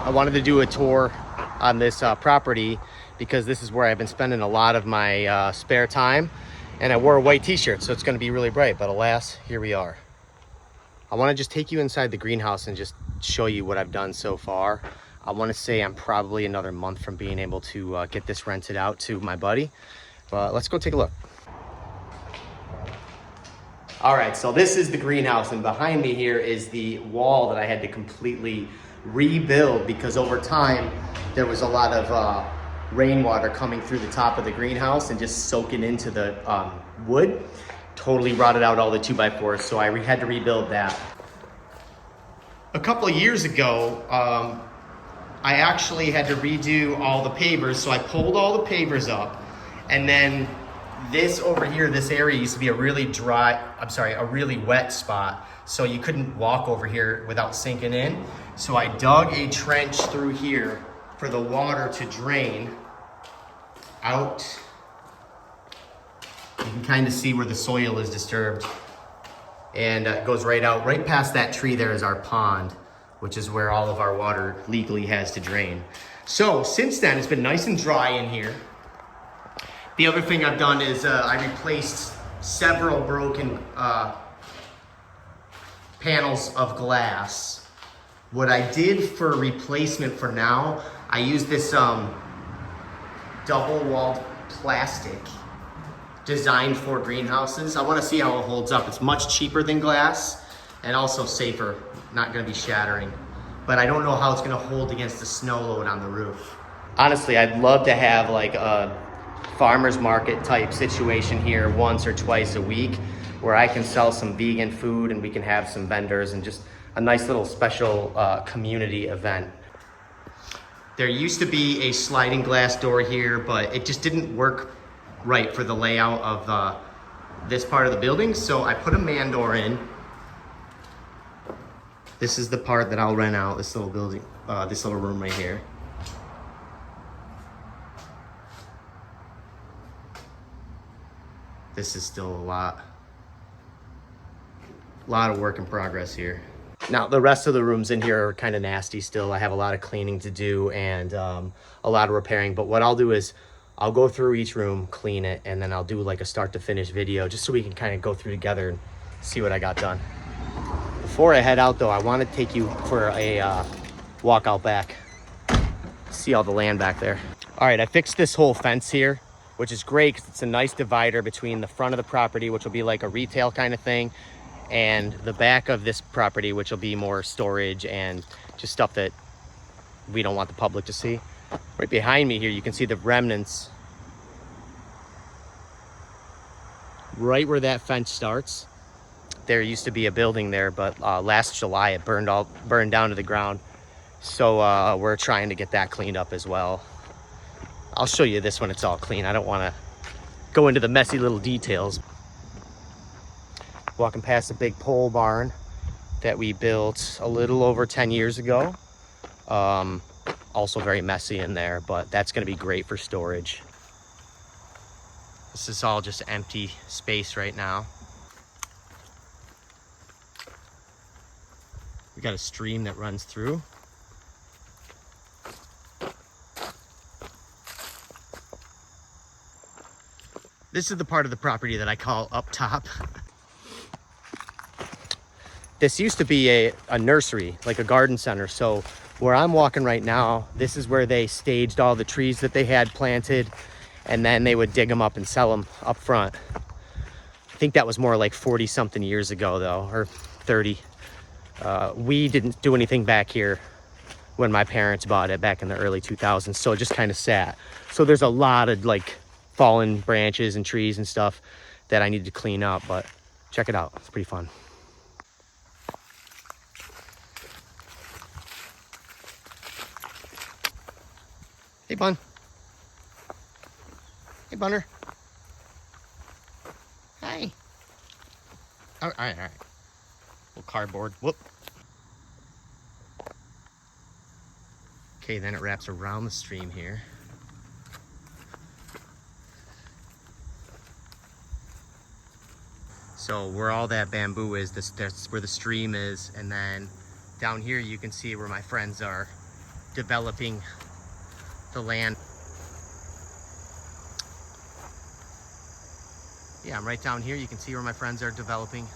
I wanted to do a tour on this property because this is where I've been spending a lot of my spare time, and I wore a white t-shirt, so it's going to be really bright, but alas, here we are. I want to just take you inside the greenhouse and just show you what I've done so far. I want to say I'm probably another month from being able to get this rented out to my buddy, but let's go take a look. All right, so this is the greenhouse, and behind me here is the wall that I had to completely rebuild because over time there was a lot of rainwater coming through the top of the greenhouse and just soaking into the wood. Totally rotted out all the 2x4s, so I had to rebuild that. A couple of years ago, I actually had to redo all the pavers, so I pulled all the pavers up, and then this over here, this area used to be a really wet spot, so you couldn't walk over here without sinking in. So I dug a trench through here for the water to drain out. You can kind of see where the soil is disturbed, and it goes right out. Right past that tree there is our pond, which is where all of our water legally has to drain. So since then, it's been nice and dry in here. The other thing I've done is I replaced several broken panels of glass. What I did for replacement for now, I used this double-walled plastic designed for greenhouses. I want to see how it holds up. It's much cheaper than glass and also safer, not going to be shattering. But I don't know how it's going to hold against the snow load on the roof. Honestly, I'd love to have like a farmer's market type situation here once or twice a week where I can sell some vegan food and we can have some vendors and just a nice little special community event. There used to be a sliding glass door here, but it just didn't work right for the layout of this part of the building, so I put a man door in. This is the part that I'll rent out, this little building, this little room right here. This is still a lot of work in progress here. Now, the rest of the rooms in here are kind of nasty still. I have a lot of cleaning to do and a lot of repairing, but what I'll do is I'll go through each room, clean it, and then I'll do like a start to finish video just so we can kind of go through together and see what I got done. Before I head out though, I want to take you for a walk out back. See all the land back there. All right, I fixed this whole fence here, which is great because it's a nice divider between the front of the property, which will be like a retail kind of thing, and the back of this property, which will be more storage and just stuff that we don't want the public to see. Right behind me here, you can see the remnants. Right where that fence starts, there used to be a building there, but last July it burned down to the ground. So we're trying to get that cleaned up as well. I'll show you this when it's all clean. I don't want to go into the messy little details. Walking past a big pole barn that we built a little over 10 years ago. Also very messy in there, but that's going to be great for storage. This is all just empty space right now. We got a stream that runs through. This is the part of the property that I call up top. This used to be a nursery, like a garden center. So where I'm walking right now, this is where they staged all the trees that they had planted, and then they would dig them up and sell them up front. I think that was more like 40 something years ago though, or 30. We didn't do anything back here when my parents bought it back in the early 2000s, so it just kind of sat. So there's a lot of like fallen branches and trees and stuff that I need to clean up, but check it out, it's pretty fun. Hey, Bun. Hey, Bunner. Hi. All right. Little cardboard. Whoop. Okay, then it wraps around the stream here. So where all that bamboo is, that's where the stream is, and then down here you can see where my friends are developing the land. Yeah, I'm right down here. You can see where my friends are developing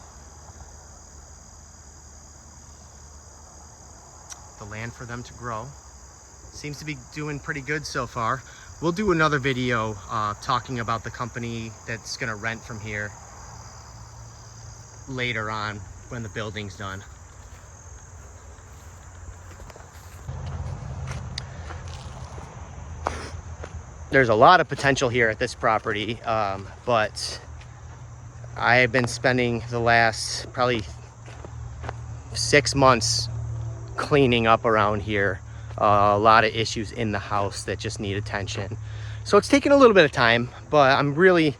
the land for them to grow. Seems to be doing pretty good so far. We'll do another video talking about the company that's gonna rent from here later on when the building's done. There's a lot of potential here at this property, but I've been spending the last probably 6 months cleaning up around here. A lot of issues in the house that just need attention. So it's taken a little bit of time, but I'm really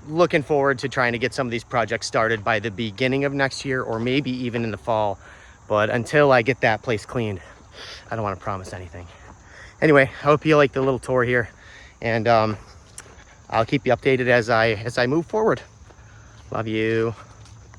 looking forward to trying to get some of these projects started by the beginning of next year, or maybe even in the fall. But until I get that place cleaned, I don't want to promise anything. Anyway, I hope you like the little tour here, and I'll keep you updated as I move forward. Love you.